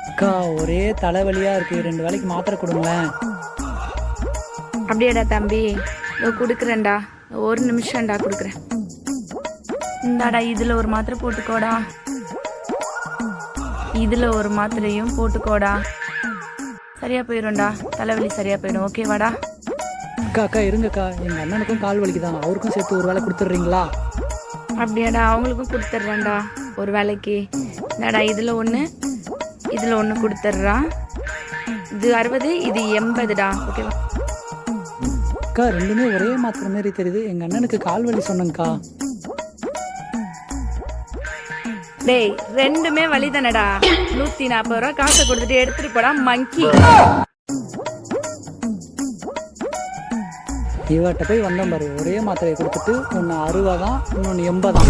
அக்கா ஒரே தலைவலியா இருக்கு, 2 வேளைக்கு மாத்திரை கொடுங்களேன். அப்படியாடா தம்பி, கொடுக்குறேன்டா, 1 நிமிஷம்டா கொடுக்குறேன். இந்தாடா, இதில் ஒரு மாத்திரை போட்டுக்கோடா, இதில் ஒரு மாத்திரையும் போட்டுக்கோடா. சரியா போயிடும்டா, தலைவலி சரியா போயிடும். ஓகேவாடா? அக்கா அக்கா இருங்கக்கா, எங்கள் அண்ணனுக்கும் கால் வலிக்குதான், அவருக்கும் சேர்த்து 1 வேளை கொடுத்துட்றீங்களா? அப்படியாடா, அவங்களுக்கும் கொடுத்துட்றேன்டா 1 வேளைக்கு. இந்தாடா, இதில் 1 இதில் 1 கொடுத்துட்றான். இது 60, இது 80டா. ஓகேவா? அக்கா 2மே ஒரே மாத்திரை மாரி தெரியுது, எங்கள் அண்ணனுக்கு கால் வலி சொன்னேங்க்கா. டேய், 2மே வலி தானடா. 140 ரூபா காசை கொடுத்துட்டு எடுத்துட்டு போடா மங்கி. இவர்கிட்ட போய் வந்தோம் பாரு, ஒரே மாத்திரையை கொடுத்துட்டு ஒன்று 60 தான், இன்னொன்று 80 தான்.